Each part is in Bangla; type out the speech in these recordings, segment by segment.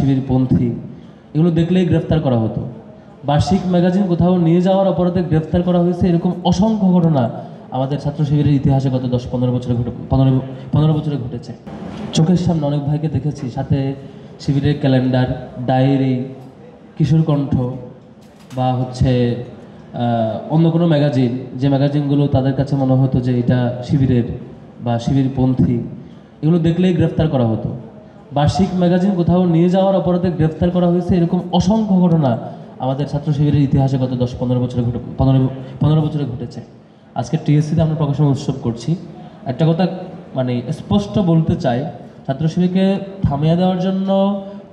শিবিরপন্থী এগুলো দেখলেই গ্রেফতার করা হতো। বার্ষিক ম্যাগাজিন কোথাও নিয়ে যাওয়ার অপরাধে গ্রেফতার করা হয়েছে, এরকম অসংখ্য ঘটনা আমাদের ছাত্র শিবিরের ইতিহাসে গত 10-15 বছরে 15 বছরে ঘটেছে। চোখের সামনে অনেক ভাইকে দেখেছি, সাথে শিবিরের ক্যালেন্ডার, ডায়েরি, কিশোর কণ্ঠ বা হচ্ছে অন্য কোনো ম্যাগাজিন, যে ম্যাগাজিনগুলো তাদের কাছে মনে হতো যে এটা শিবিরের বা শিবিরপন্থী, এগুলো দেখলেই গ্রেফতার করা হতো। বার্ষিক ম্যাগাজিন কোথাও নিয়ে যাওয়ার অপরাধে গ্রেফতার করা হয়েছে, এরকম অসংখ্য ঘটনা আমাদের ছাত্র শিবিরের ইতিহাসে গত 10-15 বছরে 15 বছরে ঘটেছে। আজকে টিএসসিতে আমরা প্রকাশনা উৎসব করছি। একটা কথা মানে স্পষ্ট বলতে চাই, ছাত্র শিবিরকে থামিয়ে দেওয়ার জন্য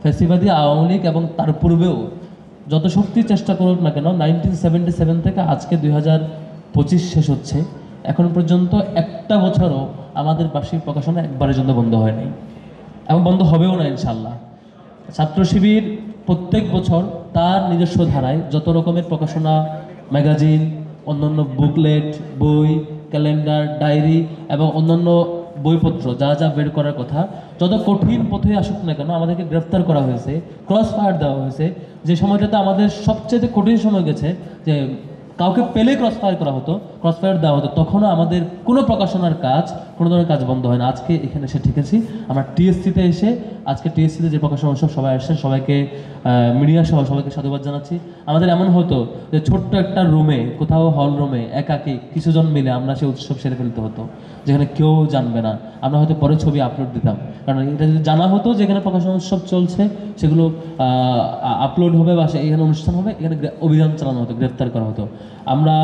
ফ্যাসিবাদী আওয়ামী লীগ এবং তার পূর্বেও যত শক্তি চেষ্টা করুক না কেন, 1977 থেকে আজকে 2025 শেষ হচ্ছে, এখন পর্যন্ত একটা বছরও আমাদের বার্ষিক প্রকাশনা একবারের জন্য বন্ধ হয় নাই এবং বন্ধ হবেও না ইনশাল্লাহ। ছাত্র শিবির প্রত্যেক বছর তার নিজস্ব ধারায় যত রকমের প্রকাশনা, ম্যাগাজিন, অন্যান্য বুকলেট, বই, ক্যালেন্ডার, ডায়েরি এবং অন্যান্য বইপত্র যা যা বের করার কথা, যত কঠিন পথে আসুক না কেন, আমাদেরকে গ্রেফতার করা হয়েছে, ক্রস ফায়ার দেওয়া হয়েছে। যে সময়টাতে আমাদের সবচেয়ে কঠিন সময় গেছে, যে কাউকে পেলে ক্রস ফায়ার করা হতো, ক্রস ফায়ার দেওয়া হতো, তখনও আমাদের কোনো প্রকাশনার কাজ, কোনো ধরনের কাজ বন্ধ হয় না। আজকে এখানে এসে ঠিকেছি, আমরা টিএসসিতে এসে, আজকে টিএসসিতে যে প্রকাশনা উৎসব সবাই আসছেন, সবাইকে মিডিয়া সহ সবাইকে সাধুবাদ জানাচ্ছি। আমাদের এমন হতো যে ছোট্ট একটা রুমে, কোথাও হল রুমে একাকি কিছুজন মিলে আমরা সেই উৎসব সেরে ফেলতে হতো, যেখানে কেউ জানবে না। আমরা হয়তো পরে ছবি আপলোড দিতাম, কারণ এটা যদি জানা হতো যে এখানে প্রকাশনা উৎসব চলছে, সেগুলো আপলোড হবে বা এখানে অনুষ্ঠান হবে, এখানে অভিযান চালানো হতো, গ্রেফতার করা হতো। আমরা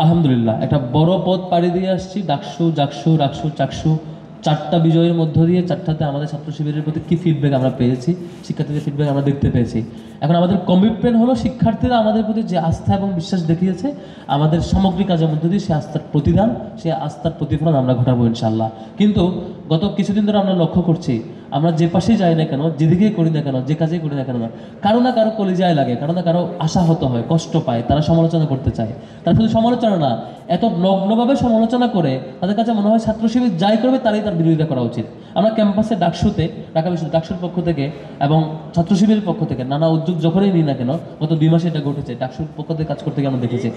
আলহামদুলিল্লাহ একটা বড় পথ পাড়ি দিয়ে আসছি। ডাকসু, জাকসু, রাকসু, চাকসু, 4টা বিজয়ের মধ্য দিয়ে 4টাতে আমাদের ছাত্র শিবিরের প্রতি কী ফিডব্যাক আমরা পেয়েছি, শিক্ষার্থীদের ফিডব্যাক আমরা দেখতে পেয়েছি। এখন আমাদের কমিটমেন্ট হলো শিক্ষার্থীরা আমাদের প্রতি যে আস্থা এবং বিশ্বাস দেখিয়েছে, আমাদের সামগ্রিক কাজের মধ্য দিয়ে সে আস্থার প্রতিদান, সে আস্থার প্রতিফলন আমরা ঘটাবো ইনশাল্লাহ। কিন্তু গত কিছুদিন ধরে আমরা লক্ষ্য করছি, আমরা যে পাশেই যাই না কেন, যেদিকেই করি না কেন, যে কাজেই করি না কেন, কারো না কারো কলিজায় লাগে, কারো না কারো আশাহত হয়, কষ্ট পায়, তারা সমালোচনা করতে চায়। তারা শুধু সমালোচনা না, এত নগ্নভাবে সমালোচনা করে তাদের কাছে মনে হয় ছাত্র শিবির যাই করবে তারই তার বিরোধিতা করা উচিত। আমরা ক্যাম্পাসে ডাকসুতে, ঢাকা বিশ্ববিদ্যালয় ডাকসুর পক্ষ থেকে এবং ছাত্র শিবিরের পক্ষ থেকে নানা উদ্যোগ যখনই নিই না কেন, গত 2 মাসে এটা ঘটেছে, ডাকসুর পক্ষ থেকে কাজ করতে গিয়ে আমরা দেখেছি।